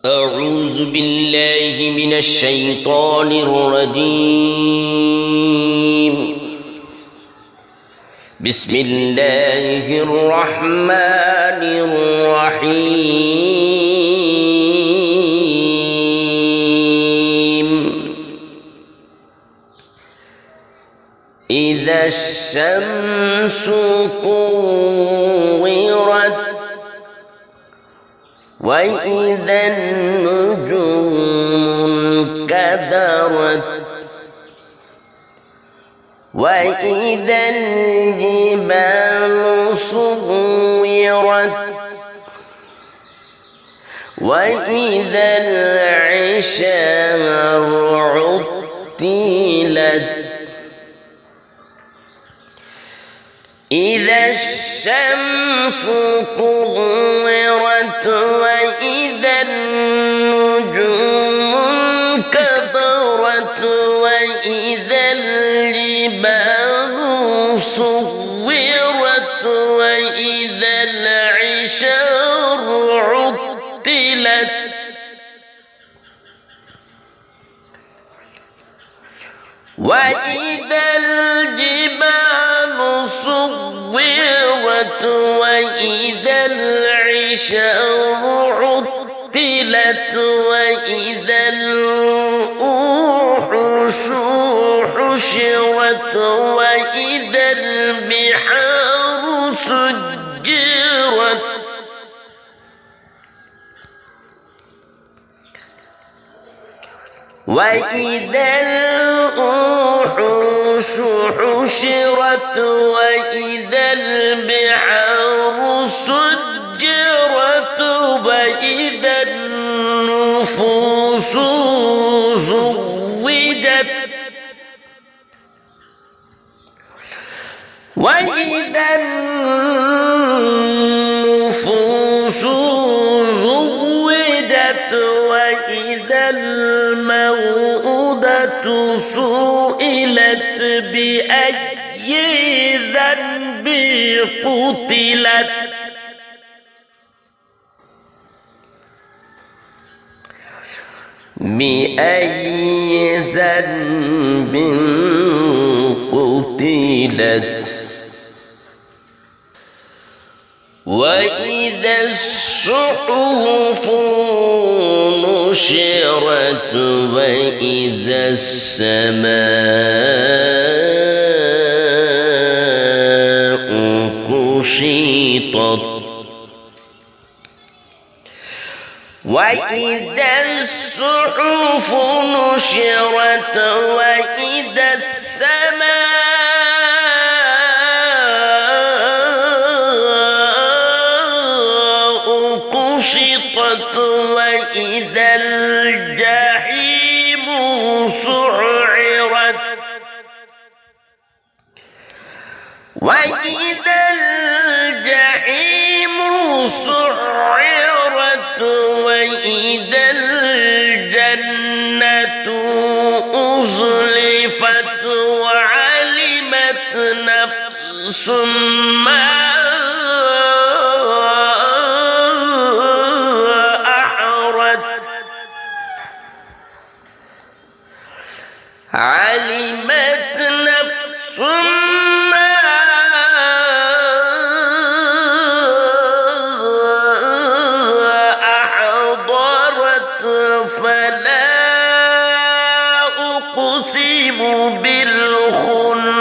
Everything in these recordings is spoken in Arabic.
أعوذ بالله من الشيطان الرجيم. بسم الله الرحمن الرحيم. إذا الشمس كورت وإذا النجوم انكدرت وإذا الجبال صورت وإذا العشار عطلت إذا الشمس كورت وإذا النجوم انكدرت وإذا الجبال صورت وإذا العشار عطلت وإذا الجبال صورت وإذا العشار عطلت وإذا الوحوش حشرت وإذا البحار سجرت وإذا الوحوش حشرت وإذا البحار سجرت وإذا النفوس زوجت وإذا النفوس زوجت وإذا الموءودة سئلت بأي ذنب قتلت بأي ذنب قتلت وإذا الصحف نشرت وإذا السماء كشطت وإذا الصحف نشرت وإذا السماء كشطت وإذا الجحيم سعرت وإذا الجحيم سعرت وإذا الجنة أزلفت وعلمت نفس ما علمت نفس ما أحضرت فلا أقسم بالخنس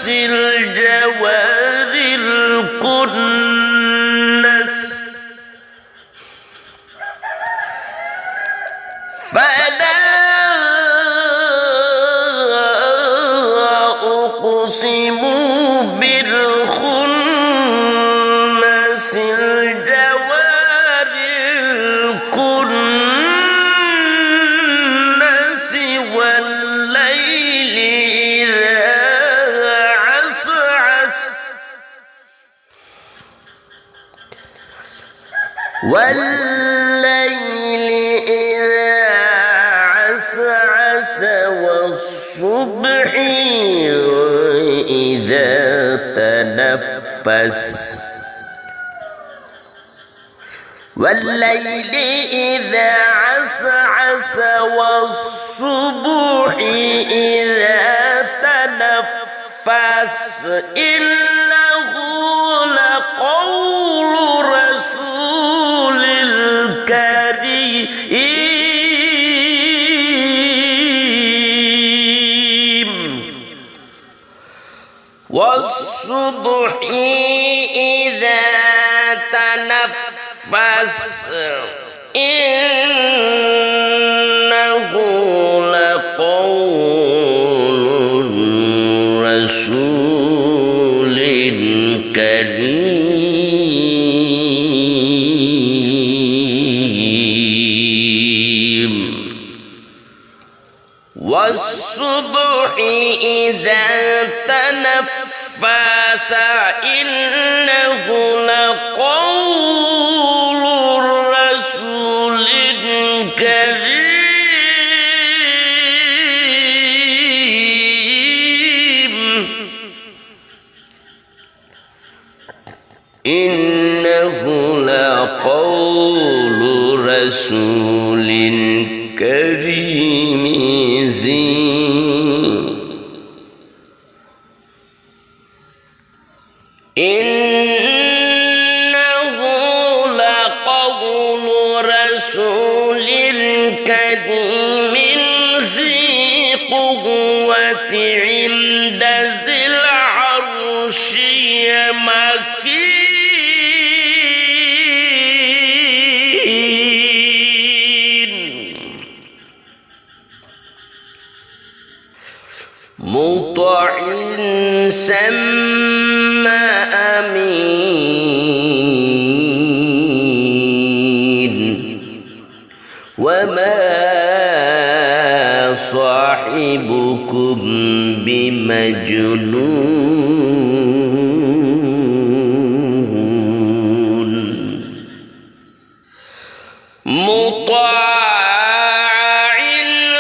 الجوار الكنس فلا أقسم بالخنس الجوار الكنس والليل إذا عسعس والليل إذا عسعس والصبح إذا تنفس والليل إذا عسعس والصبح إذا تنفس إنه لقول رسول كريم والصبح إذا تنفس إنه لقول رسول كريم والصبح إذا تنفس إنه لقول رسول كريم إنه لقول رسول كريم إنه لقول رسول كريم ذي قوة عند ذي العرش مكين مطاع ثم أمين وما صاحبكم بمجنون مطاع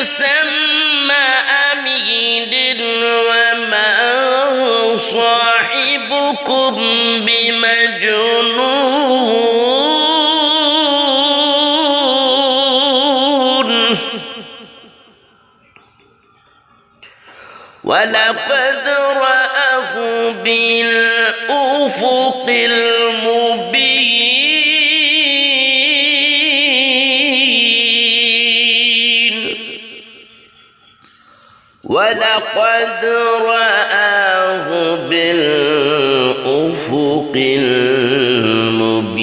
ثم أمين وما صاحبكم بمجنون ولقد رآه بالأفق المبين ولقد رآه بالأفق المبين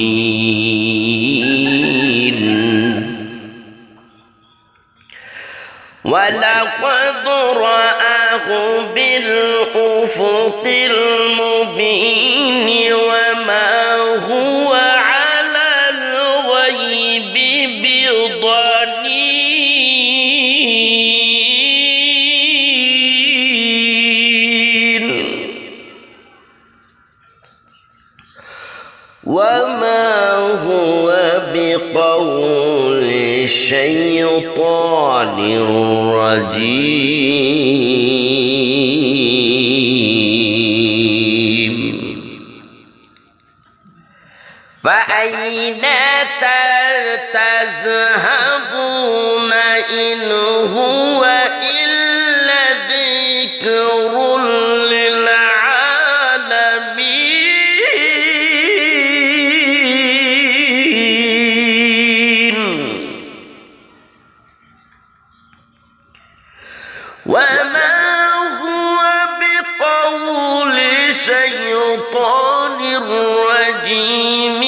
ولقد رآه بالأفق المبين وما هو على الغيب بضنين وما هو بقول الشيطان الرجيم فأين تذهبون إن هو إلا ذكر للعالمين وما هو بقول شيطان رجيم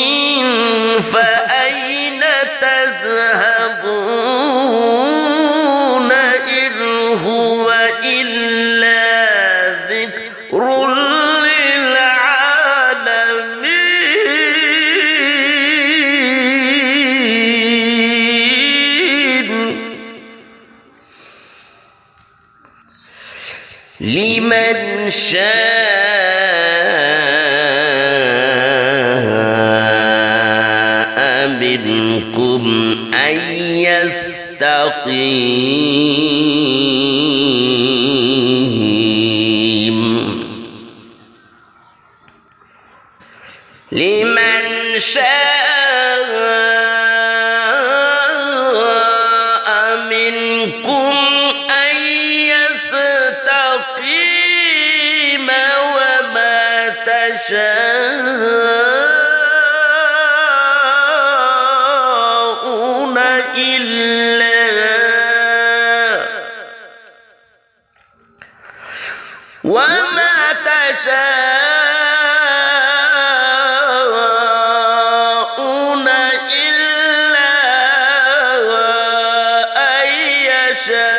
فأين تذهبون إن هو إلا ذكر للعالمين لمن شاء منكم أن يستقيم لمن شاء تشاءون إلا أن يشاء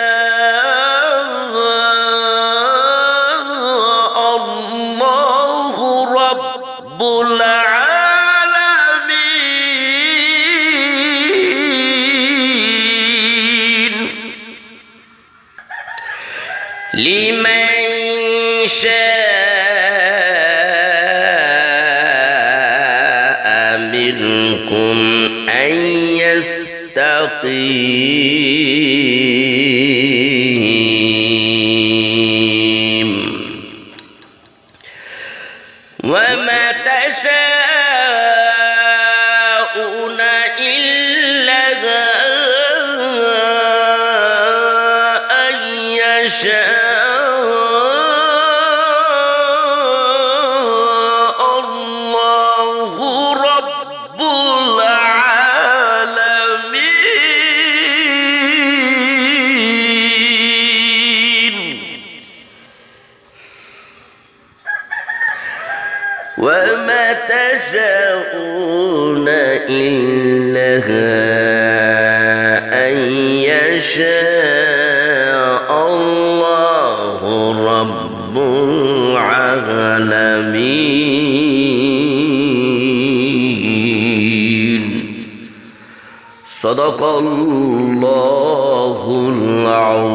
الله رب العالمين لمن شاء منكم أن يستقيم وما تشاءون إلا أن يشاء الله رب العالمين وما تشاءون إلا أن يشاء الله رب العالمين صدق الله العظيم.